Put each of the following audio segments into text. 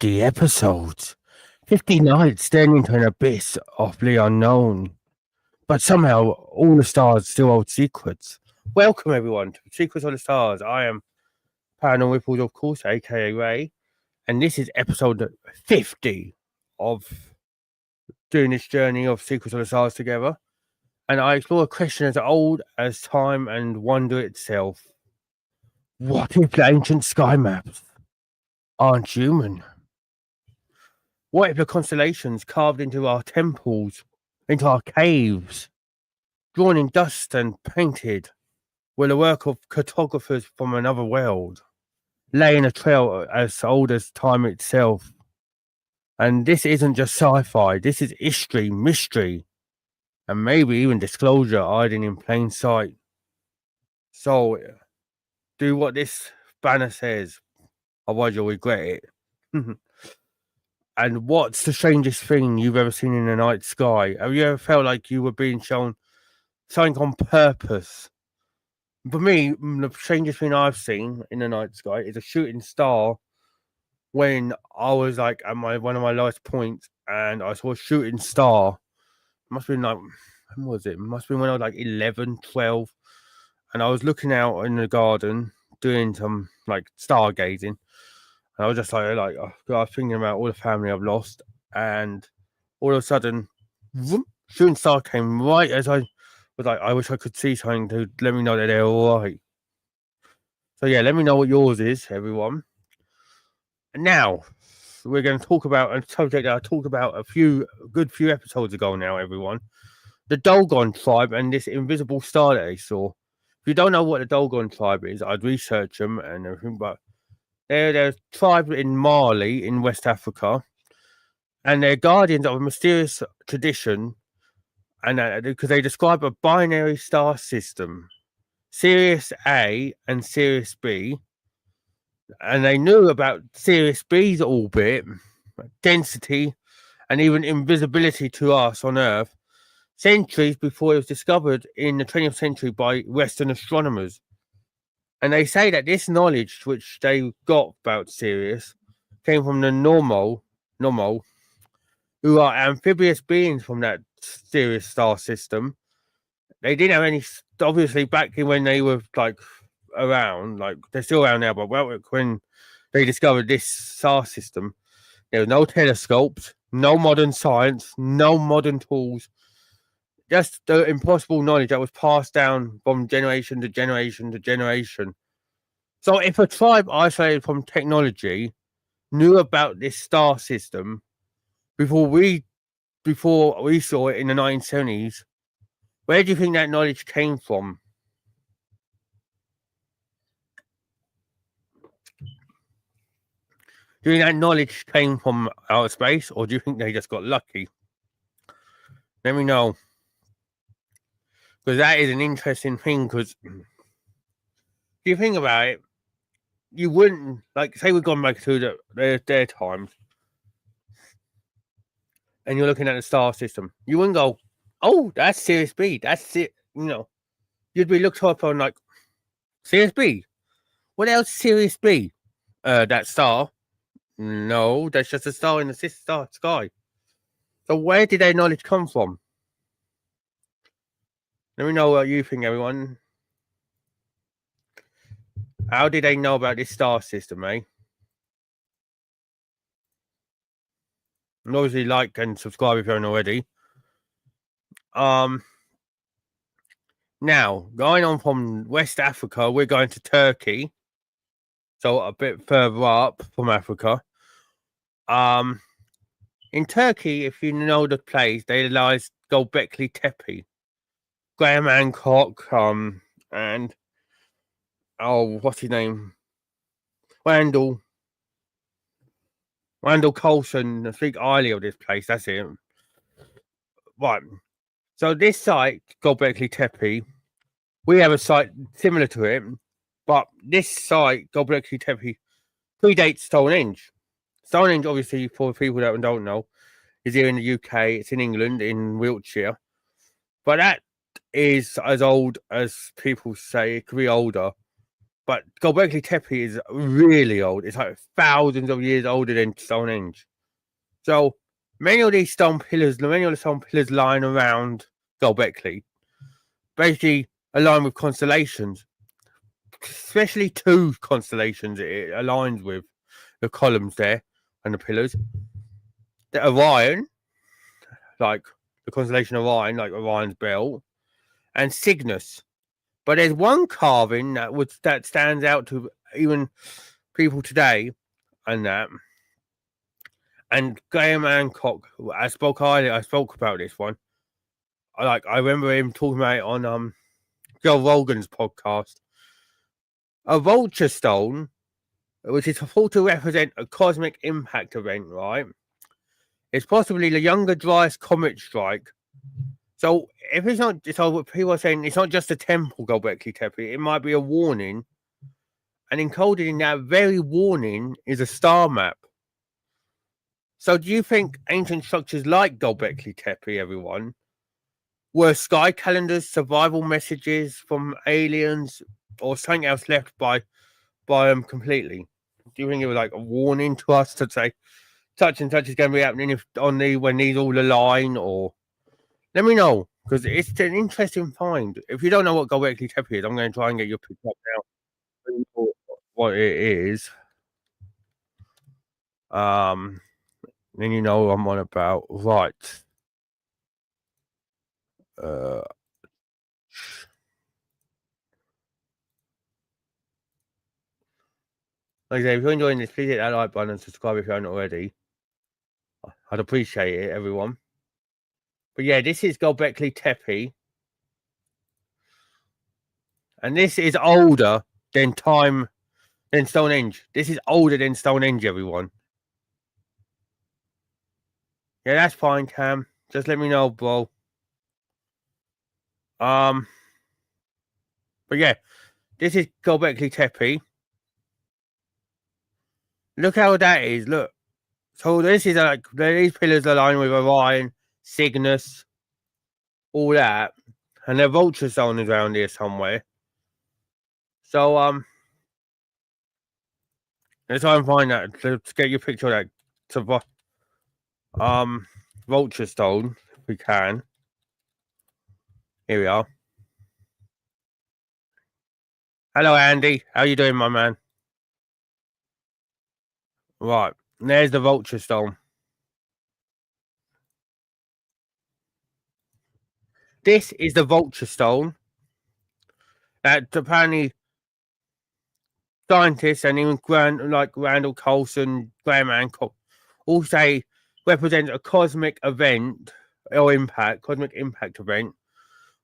50 episodes, 50 nights staring into an abyss of the unknown. But somehow all the stars still hold secrets. Welcome everyone to Secrets of the Stars. I am Paranormal Ripples, of course, aka Ray, and this is episode 50 of doing this journey of Secrets of the Stars together. And I explore a question as old as time and wonder itself. What if the ancient sky maps aren't human? What if the constellations carved into our temples, into our caves, drawn in dust and painted, were the work of cartographers from another world, laying a trail as old as time itself? And this isn't just sci-fi, this is history, mystery, and maybe even disclosure hiding in plain sight. So, do what this banner says, otherwise you'll regret it. And what's the strangest thing you've ever seen in the night sky? Have you ever felt like you were being shown something on purpose? For me, the strangest thing I've seen in the night sky is a shooting star when I was like at one of my lowest points and I saw a shooting star. It must have been like, when was it? It must have been when I was like 11, 12. And I was looking out in the garden doing some like stargazing. And I was just like I was thinking about all the family I've lost. And all of a sudden, whoop, shooting star came right as I was like, I wish I could see something to let me know that they're all right. So yeah, let me know what yours is, everyone. Now, we're going to talk about a subject that I talked about a few episodes ago now, everyone. The Dogon tribe and this invisible star that they saw. If you don't know what the Dogon tribe is, I'd research them and everything, but they're a tribe in Mali in West Africa, and they're guardians of a mysterious tradition, and because they describe a binary star system, Sirius A and Sirius B, and they knew about Sirius B's orbit, density, and even invisibility to us on Earth centuries before it was discovered in the 20th century by Western astronomers. And they say that this knowledge which they got about Sirius came from the Normal, who are amphibious beings from that Sirius star system. They didn't have any, obviously, back when they were like around, like they're still around now, but when they discovered this star system, there was no telescopes, no modern science, no modern tools, just the impossible knowledge that was passed down from generation to generation to generation. So if a tribe isolated from technology knew about this star system before we saw it in the 1970s, where do you think that knowledge came from? Do you think that knowledge came from outer space, or do you think they just got lucky? Let me know. Because that is an interesting thing, because if you think about it, you wouldn't, like, say we've gone back to their times, and you're looking at the star system, you wouldn't go, oh, that's Sirius B, that's it, you'd be looked up on like, Sirius B? What else is Sirius B? That star? No, that's just a star in the sky. So where did their knowledge come from? Let me know what you think, everyone. How did they know about this star system, eh? And obviously like and subscribe if you haven't already. Now, going on from West Africa, we're going to Turkey. So a bit further up from Africa. In Turkey, if you know the place, there lies Göbekli Tepe. Graham Hancock, and what's his name? Randall Colson, I think highly of this place, that's it. Right. So this site, Göbekli Tepe, we have a site similar to it, but this site, Göbekli Tepe, predates Stonehenge. Stonehenge, obviously, for people that don't know, is here in the UK. It's in England, in Wiltshire. But that is as old as people say. It could be older. But Göbekli Tepe is really old. It's like thousands of years older than Stonehenge. So many of these stone pillars, lying around Göbekli, basically align with constellations, especially two constellations it aligns with, the columns there and the pillars. The Orion, like the constellation Orion, like Orion's belt, and Cygnus. But there's one carving that stands out to even people today, and that. And Graham Hancock, I spoke about this one. I remember him talking about it on Joe Rogan's podcast. A vulture stone, which is thought to represent a cosmic impact event, right? It's possibly the younger Dryas comet strike. So if it's not, so what people are saying, it's not just a temple, Göbekli Tepe. It might be a warning, and encoded in that very warning is a star map. So do you think ancient structures like Göbekli Tepe, everyone, were sky calendars, survival messages from aliens, or something else left by them completely? Do you think it was like a warning to us to say such and such is going to be happening when these all align? Or let me know, because it's an interesting find. If you don't know what Göbekli Tepe is, I'm going to try and get your picture up now. What it is. Then you know what I'm on about, right? Like I say, if you're enjoying this, please hit that like button and subscribe if you haven't already. I'd appreciate it, everyone. But yeah, this is Göbekli Tepe. And this is older than Stonehenge. This is older than Stonehenge, everyone. Yeah, that's fine, Cam. Just let me know, bro. But yeah, this is Göbekli Tepe. Look how that is. Look. So this is like these pillars align with Orion, Cygnus, all that, and their vulture stone is around here somewhere. So let's try and find that. Let's get your picture of that. Vulture stone, if we can. Here we are. Hello, Andy. How you doing, my man? Right, there's the vulture stone. This is the vulture stone that apparently scientists and even Randall Colson, Graham Hancock, all say represents a cosmic event or cosmic impact event,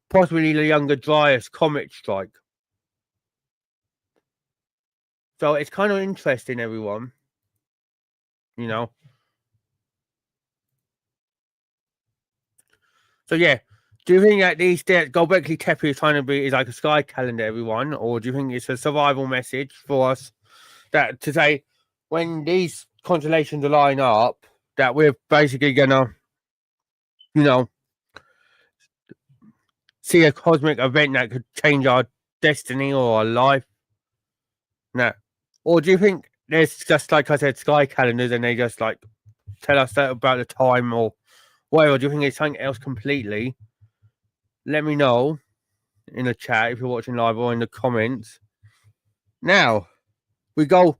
possibly the younger Dryas comet strike. So it's kind of interesting, everyone. You know. So yeah, do you think that Göbekli Tepe is like a sky calendar, everyone, or do you think it's a survival message for us that to say when these constellations line up, that we're basically gonna, see a cosmic event that could change our destiny or our life? No. Or do you think there's just, like I said, sky calendars and they just like tell us that about the time or whatever? Do you think it's something else completely? Let me know in the chat if you're watching live or in the comments. Now, we go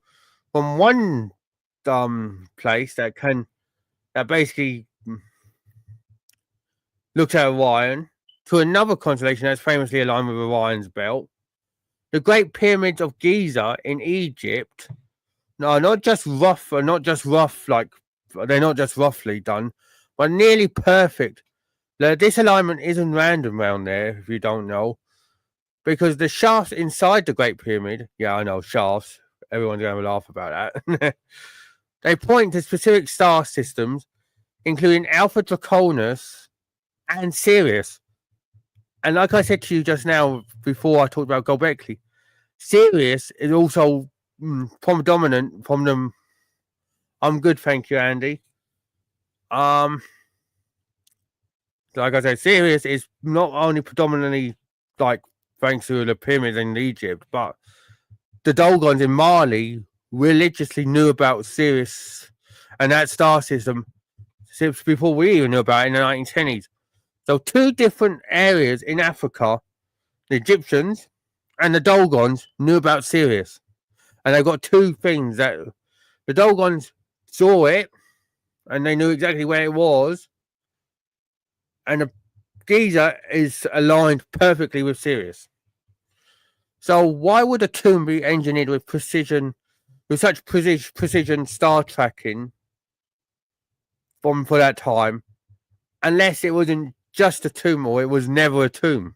from one place that basically looks at Orion to another constellation that's famously aligned with Orion's belt. The Great Pyramids of Giza in Egypt. No, not just rough, like they're not just roughly done, but nearly perfect. This alignment isn't random around there, if you don't know, because the shafts inside the Great Pyramid, yeah, I know, shafts, everyone's going to laugh about that. They point to specific star systems, including Alpha Draconis and Sirius. And like I said to you just now, before I talked about Göbekli, Sirius is also predominant from them. I'm good, thank you, Andy. Like I said, Sirius is not only predominantly like thanks to the pyramids in Egypt, but the Dolgons in Mali religiously knew about Sirius and that star system since before we even knew about it in the 1920s. So two different areas in Africa, the Egyptians and the Dolgons knew about Sirius. And they've got two things that the Dolgons saw it and they knew exactly where it was. And the Giza is aligned perfectly with Sirius. So why would a tomb be engineered with precision, with such precision star tracking for that time, unless it wasn't just a tomb or it was never a tomb?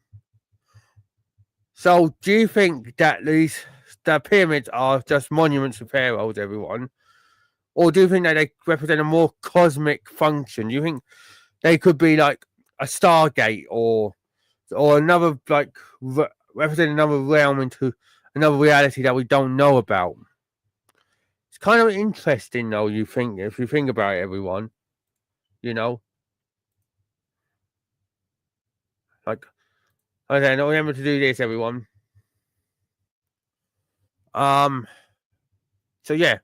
So do you think that the pyramids are just monuments of pharaohs, everyone? Or do you think that they represent a more cosmic function? Do you think they could be like a stargate or another, like, represent another realm into another reality that we don't know about? It's kind of interesting, though, if you think about it, everyone. You know? Like, okay, now remember to do this, everyone. So yeah.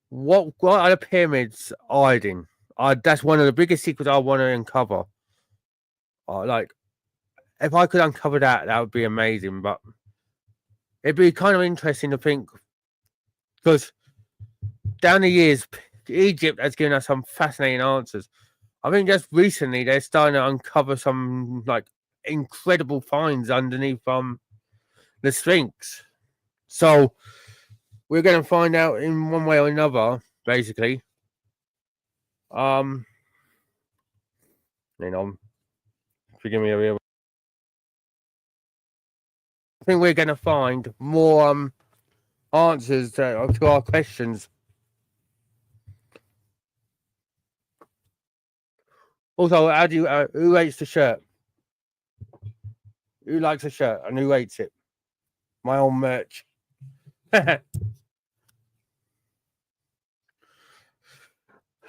What are the pyramids hiding? That's one of the biggest secrets I want to uncover. Like, if I could uncover that, that would be amazing. But it'd be kind of interesting to think, because down the years, Egypt has given us some fascinating answers. I think just recently they're starting to uncover some like incredible finds underneath the Sphinx. So we're going to find out in one way or another, basically. You know, forgive me. I think we're going to find more answers to our questions. Also, how do you who hates the shirt? Who likes a shirt and who hates it? My own merch. Let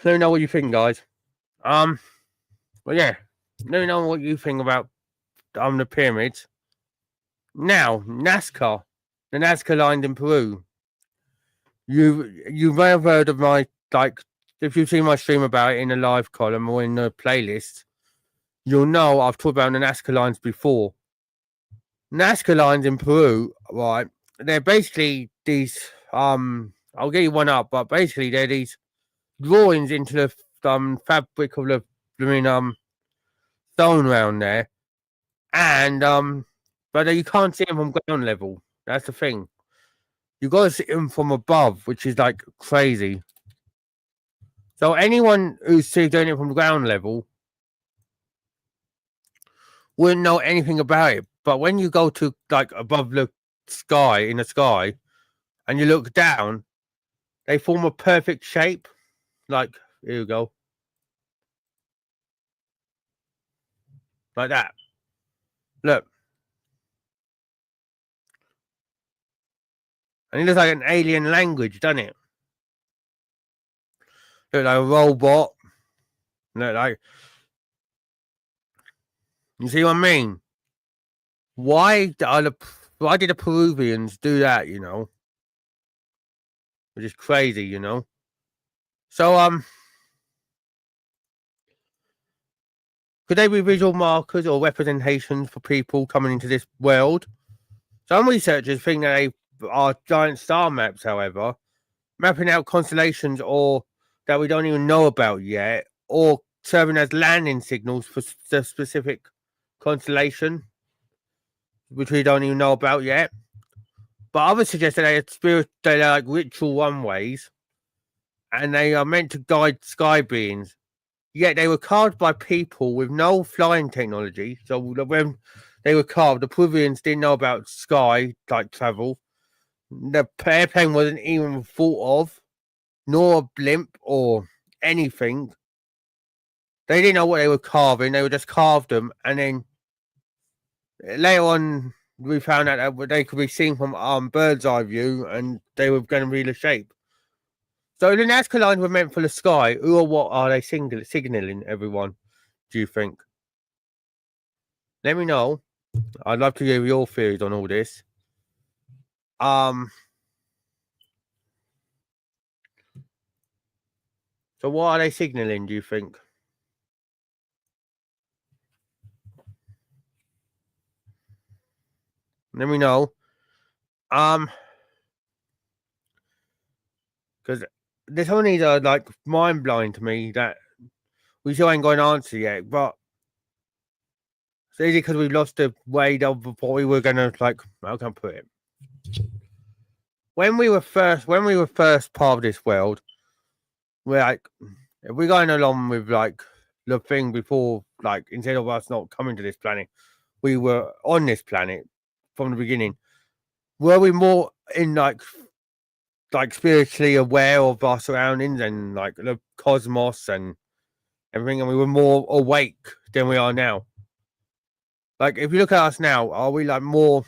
me know what you think, guys. Well, yeah. Let me know what you think about the pyramids. Now, Nazca, the Nazca line in Peru. You may have heard of my, like, if you've seen my stream about it in the live column or in the playlist, you'll know I've talked about the Nazca lines before. Nazca lines in Peru, right? They're basically these. I'll get you one up, but basically they're these drawings into the fabric of the stone around there, and but you can't see them from ground level. That's the thing. You got to see them from above, which is like crazy. So anyone who's doing it from ground level wouldn't know anything about it. But when you go to like above the sky, in the sky, and you look down, they form a perfect shape. Like, here you go. Like that. Look. And it looks like an alien language, doesn't it? Look like a robot. Look like. You see what I mean? Why did the Peruvians do that, you know? Which is crazy, you know? So, could they be visual markers or representations for people coming into this world? Some researchers think that they are giant star maps, however, mapping out constellations or that we don't even know about yet, or serving as landing signals for the specific constellation, which we don't even know about yet. But others suggest that they're like ritual runways, and they are meant to guide sky beings. Yet they were carved by people with no flying technology. So when they were carved, the Peruvians didn't know about sky like travel. The airplane wasn't even thought of, nor a blimp or anything. They didn't know what they were carving. They were just carved them, and then later on, we found out that they could be seen from bird's eye view, and they were going to be the shape. So the Nazca lines were meant for the sky. Who or what are they signaling, everyone? Do you think? Let me know. I'd love to hear your theories on all this. So what are they signaling, do you think? Let me know. Because there's some of these are like mind blowing to me that we still ain't got an answer yet. But it's easy because we've lost the way of what we were gonna like. How can I put it? When we were first part of this world, we're like, if we're going along with like the thing before, like instead of us not coming to this planet, we were on this planet from the beginning. Were we more in like spiritually aware of our surroundings and like the cosmos and everything, and we were more awake than we are now? Like, if you look at us now, are we like more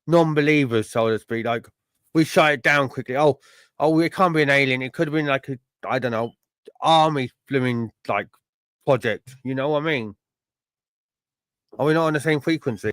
non-believers, so to speak? Like, we shut it down quickly. Oh, it can't be an alien. It could have been like a, I don't know, army blooming like project. You know what I mean? Are we not on the same frequency?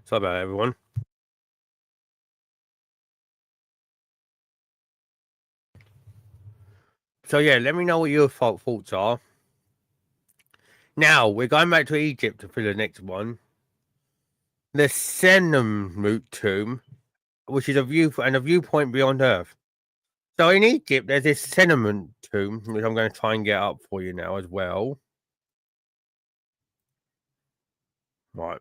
Sorry about that, everyone. So yeah, let me know what your thoughts are. Now we're going back to Egypt for the next one. The Senum tomb, which is a viewpoint beyond Earth. So in Egypt, there's this Senum tomb, which I'm going to try and get up for you now as well. Right.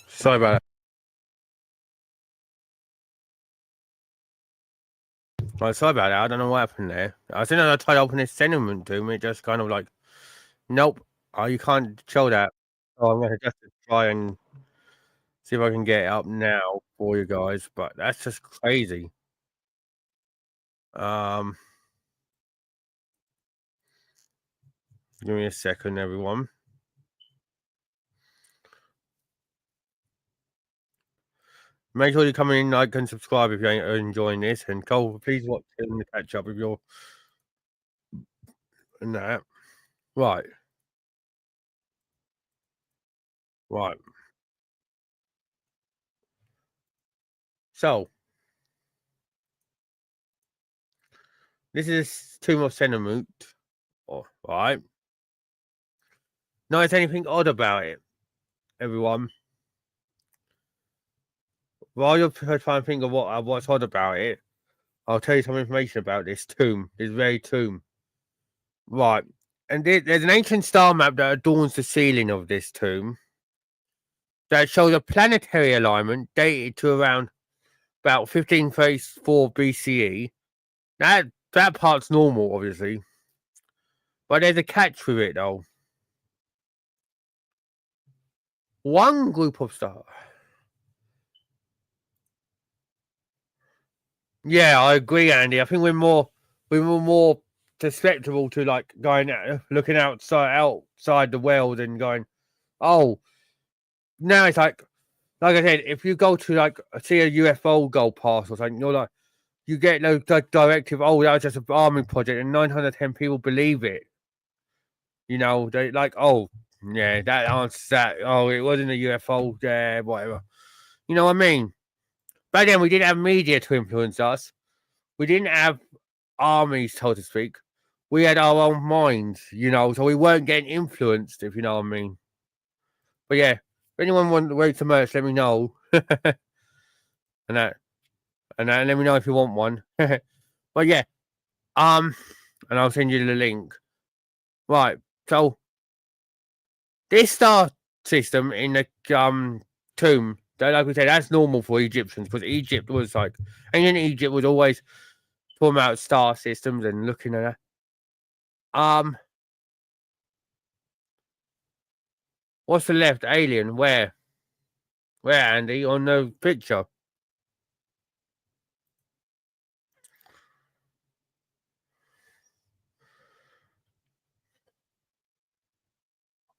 Sorry about that. Right, sorry about that. I don't know what happened there. I think I tried to open this Senum tomb. It just kind of like, nope. Oh, you can't show that. Oh, I'm going to just try and see if I can get it up now for you guys. But that's just crazy. Um, Give me a second, everyone. Make sure you come in, like, and subscribe if you ain't enjoying this. And Cole, please watch and catch up with your and that. Right. Right. So this is Tomb of Senamut. Oh, right. Notice anything odd about it, everyone? While you're trying to think of what's odd about it, I'll tell you some information about this tomb, this very tomb. Right. And there's an ancient star map that adorns the ceiling of this tomb that shows a planetary alignment dated to around about 1534 BCE. That part's normal, obviously. But there's a catch with it, though. One group of stars. Yeah, I agree, Andy. I think we were more susceptible to like going out, looking outside the world and going, oh, now it's like I said, if you go to like see a UFO go past or something, you're like, you get no like, directive. Oh, that was just an army project, and 910 people believe it. You know, they like, oh, yeah, that answers that. Oh, it wasn't a UFO, yeah, whatever. You know what I mean? Back then, we didn't have media to influence us. We didn't have armies, so to speak. We had our own minds, you know, so we weren't getting influenced, if you know what I mean. But yeah, if anyone wants to wait to merch, let me know. and that, and let me know if you want one. But yeah, and I'll send you the link. Right, so this star system in the tomb, like we said, that's normal for Egyptians because Egypt was like ancient Egypt was always talking about star systems and looking at that. What's the left alien? Where Andy on the picture?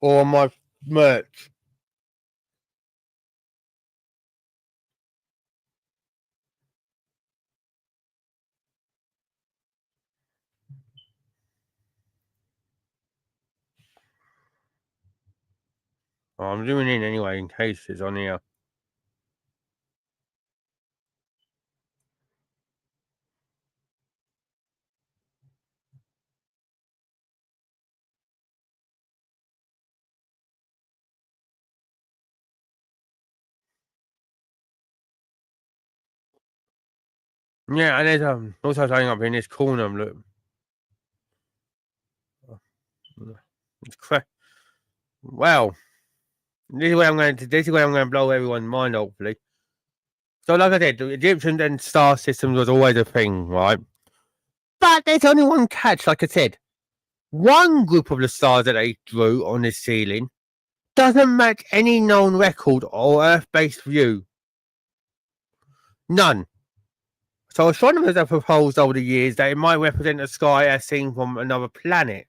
Or on my merch? Oh, I'm zooming in anyway in case it's on here. Yeah, and there's also something up in this corner. Look, it's well, this is where I'm going to. This is where I'm going to blow everyone's mind. Hopefully, so like I said, the Egyptian and star systems was always a thing, right? But there's only one catch. Like I said, one group of the stars that they drew on this ceiling doesn't match any known record or Earth-based view. None. So astronomers have proposed over the years that it might represent the sky as seen from another planet.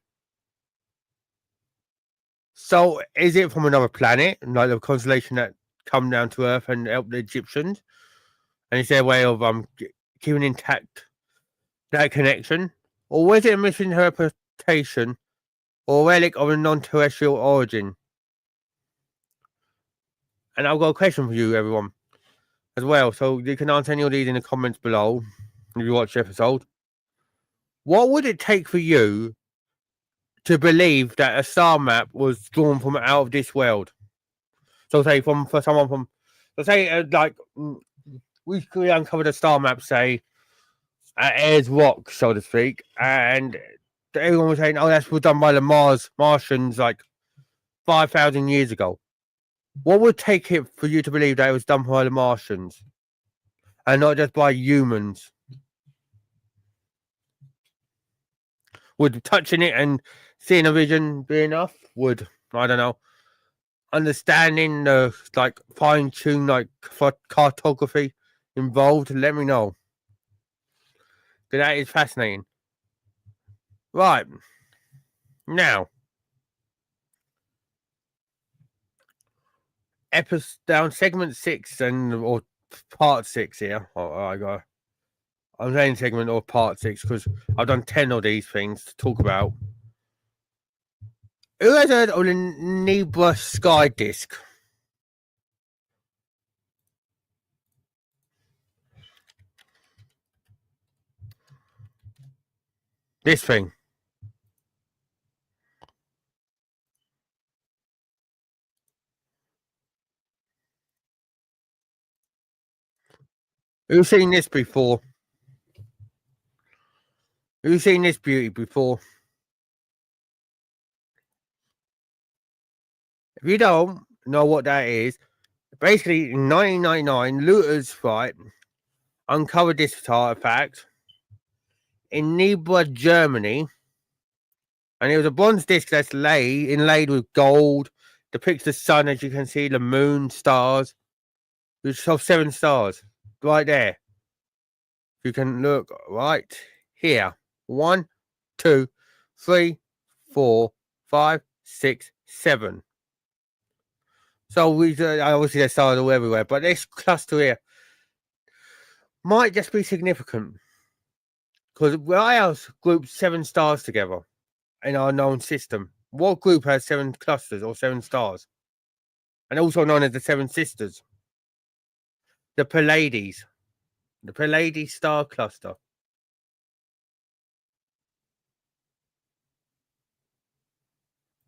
So is it from another planet, like the constellation that come down to Earth and help the Egyptians? And is their way of keeping intact that connection? Or was it a misinterpretation or relic of a non-terrestrial origin? And I've got a question for you, everyone, as well. So you can answer any of these in the comments below if you watch the episode. What would it take for you to believe that a star map was drawn from out of this world? So say for someone from, so say we uncovered a star map, say at Ayers Rock, so to speak, and everyone was saying, "Oh, that's was done by the Martians, like 5,000 years ago." What would take it for you to believe that it was done by the Martians and not just by humans? Would touching it and seeing a vision be enough? Would, I don't know, understanding the like fine tune like cartography involved? Let me know. That is fascinating. Right now, episode down segment 6 or part 6 here. I'm saying segment or part 6 because I've done 10 of these things to talk about. Who has heard of the Nebra Sky Disk? This thing. Who's seen this before? Who's seen this beauty before? If you don't know what that is, basically in 1999, looters, right, uncovered this artifact in Nebra, Germany, and it was a bronze disc that's inlaid with gold, depicts the sun, as you can see, the moon, stars. There's 7 stars right there. You can look right here. 1, 2, 3, 4, 5, 6, 7. So we obviously there's stars all everywhere, but this cluster here might just be significant because I else grouped 7 stars together in our known system. What group has 7 clusters or 7 stars? And also known as the 7 sisters. The Pleiades. The Pleiades star cluster.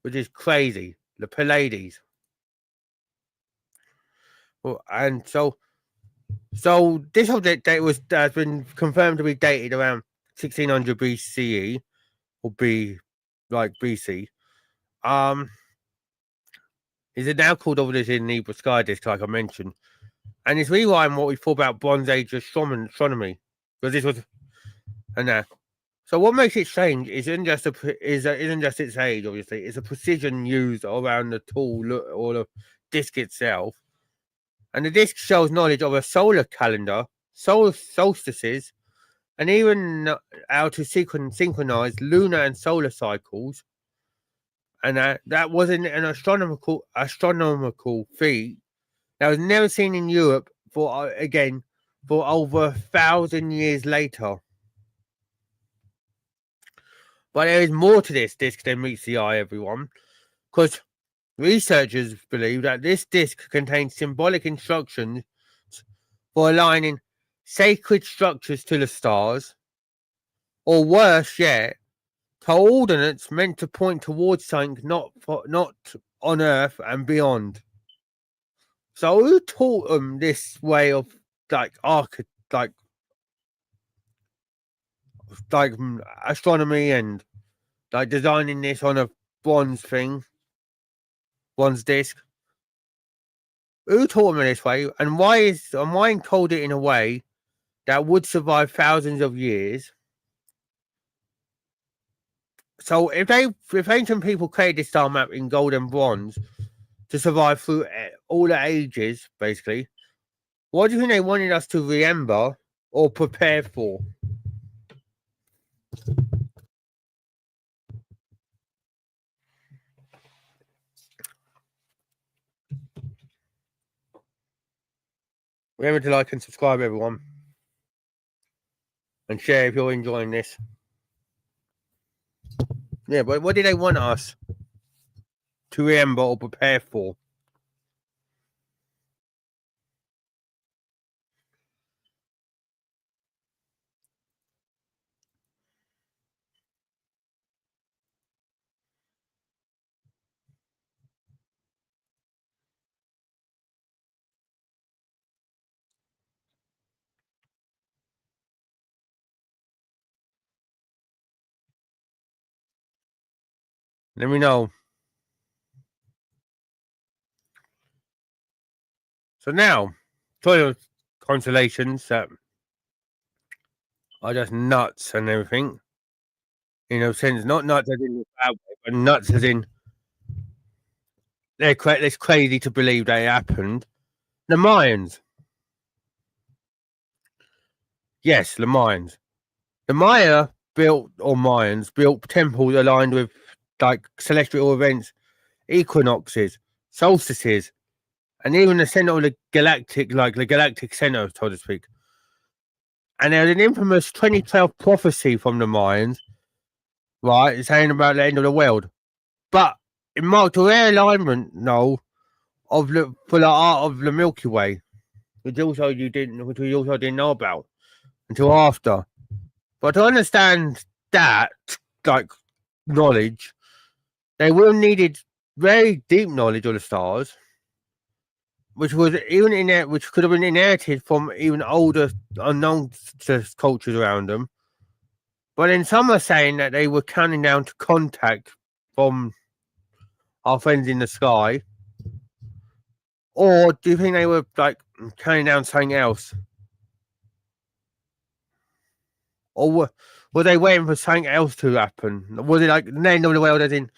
Which is crazy. The Pleiades. And so this object date has been confirmed to be dated around 1600 BCE or BC. Is it now called obviously an Nebra sky disk, like I mentioned, and it's rewriting what we thought about Bronze Age astronomy, because this was and now. So what makes it strange isn't just its age, obviously. It's a precision used around the tool or the disc itself, and the disc shows knowledge of a solar calendar, solar solstices, and even how to synchronize lunar and solar cycles. And that wasn't an astronomical feat that was never seen in Europe for over 1,000 years later. But there is more to this disc than meets the eye, everyone, because researchers believe that this disc contains symbolic instructions for aligning sacred structures to the stars, or worse yet, coordinates meant to point towards something not on Earth and beyond. So who taught them this way of like astronomy and like designing this on a bronze disc? Who taught them this way, and why encode it in a way that would survive thousands of years? So if ancient people created this star map in gold and bronze to survive through all the ages, basically, what do you think they wanted us to remember or prepare for? Remember to like and subscribe, everyone, and share if you're enjoying this. Yeah, but what did they want us to remember or prepare for? Let me know. So now, total constellations that are just nuts and everything. You know, sense not nuts as in bad way, but nuts as in it's crazy to believe they happened. The Mayans. Yes, the Mayans. The Mayans built temples aligned with like celestial events, equinoxes, solstices, and even the center of the galactic center, so to speak. And there's an infamous 2012 prophecy from the Mayans, right, saying about the end of the world. But it marked a rare alignment, no, for the art of the Milky Way, which we also didn't know about until after. But to understand that, like knowledge, they will needed very deep knowledge of the stars, which could have been inherited from even older unknown cultures around them. But then some are saying that they were counting down to contact from our friends in the sky. Or do you think they were like counting down something else? Or were they waiting for something else to happen? Was it like the end of the world as in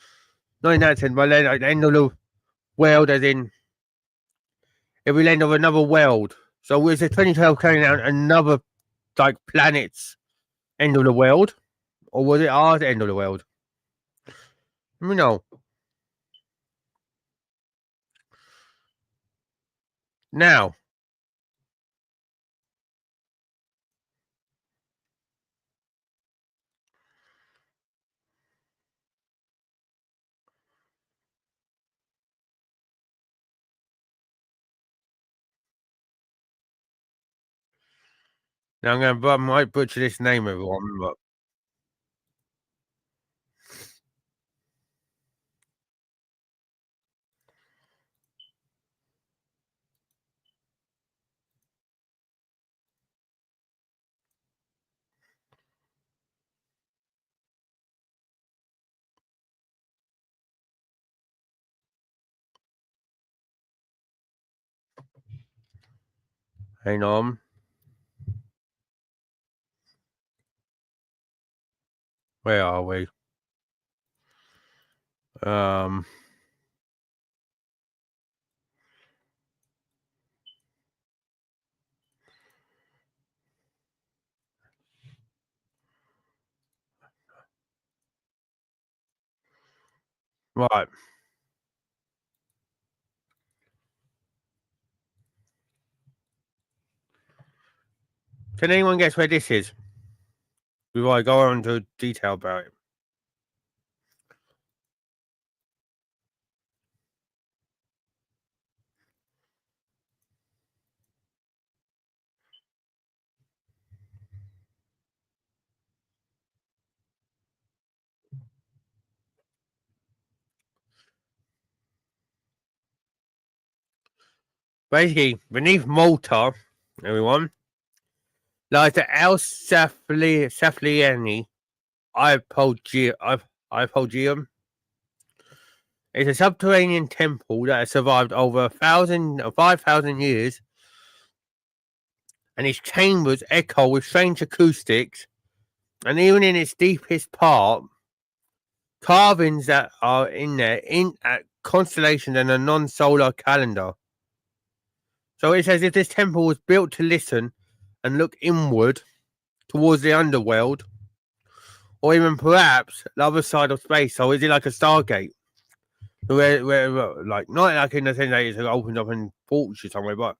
not in that sense, but then like the end of the world as in it will end of another world? So was it 2012 counting down another like planet's end of the world? Or was it our end of the world? Let me know. Now, I might butcher this name, everyone, but Hang on. Where are we? Right. Can anyone guess where this is? Before I go on into detail about it. Basically, beneath Malta, everyone, lies the El Saflieni Hypogeum. It's a subterranean temple that has survived over 5,000 years, and its chambers echo with strange acoustics. And even in its deepest part, carvings that are in there at constellations and a non-solar calendar. So it's as if this temple was built to listen and look inward towards the underworld, or even perhaps the other side of space. So is it like a Stargate? Where like, not like in the sense that it's opened up in ports or somewhere, but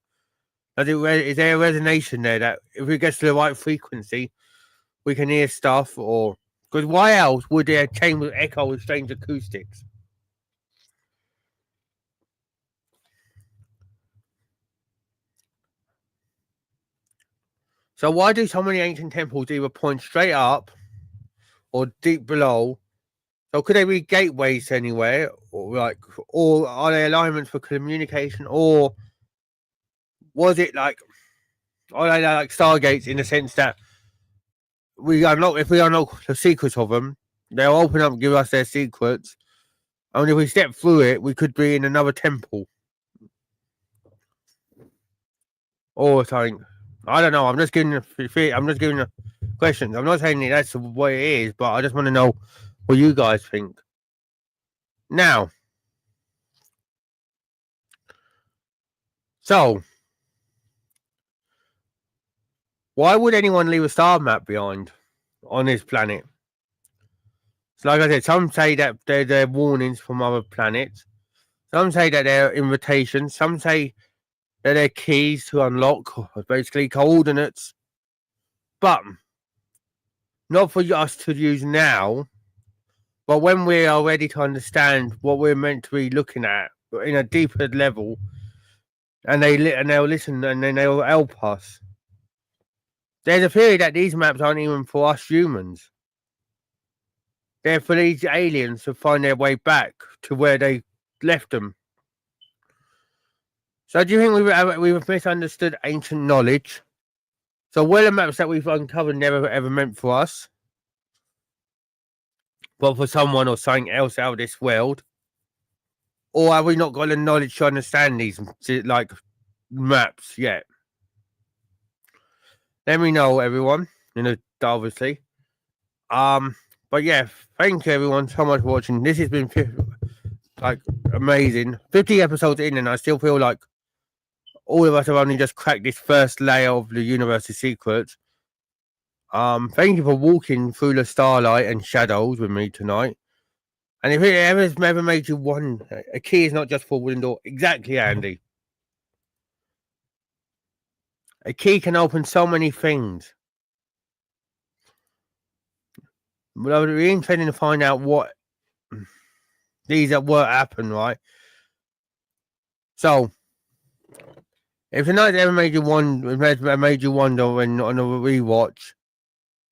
is there a resonation there that if it gets to the right frequency, we can hear stuff? Or because why else would their chambers echo with strange acoustics? So why do so many ancient temples either point straight up or deep below? So could they be gateways anywhere, or are they alignments for communication, or was it like, are they like stargates in the sense that if we unlock the secrets of them, they'll open up and give us their secrets, and if we step through it, we could be in another temple or something. I don't know. I'm just giving the questions. I'm not saying that's what it is, but I just want to know what you guys think. Now, so why would anyone leave a star map behind on this planet? So, like I said, some say that they're warnings from other planets. Some say that they're invitations. Some say that they're keys to unlock, basically coordinates. But not for us to use now, but when we are ready to understand what we're meant to be looking at in a deeper level, and they'll listen and then they'll help us. There's a theory that these maps aren't even for us humans. They're for these aliens to find their way back to where they left them. So do you think we've misunderstood ancient knowledge? So were the maps that we've uncovered never ever meant for us, but for someone or something else out of this world? Or have we not got the knowledge to understand these like maps yet? Let me know, everyone. Obviously. But yeah, thank you everyone so much for watching. This has been like amazing. 50 episodes in, and I still feel like all of us have only just cracked this first layer of the universe's secrets. Thank you for walking through the starlight and shadows with me tonight. And if it ever made you wonder, a key is not just for a wooden door. Exactly, Andy. A key can open so many things. But I would be interested to find out what these at work happen, right? So, if tonight ever made you wonder when on a rewatch,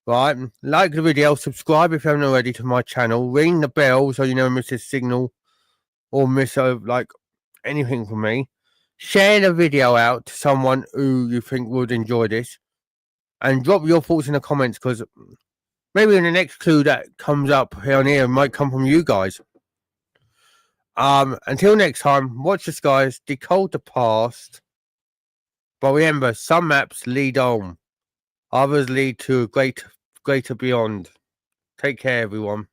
right? Like the video, subscribe if you haven't already to my channel, ring the bell so you never miss a signal or miss like anything from me. Share the video out to someone who you think would enjoy this, and drop your thoughts in the comments, because maybe in the next clue that comes up here on here might come from you guys. Until next time, watch the skies, decode the past, But remember, some maps lead home, others lead to a greater beyond. Take care, everyone.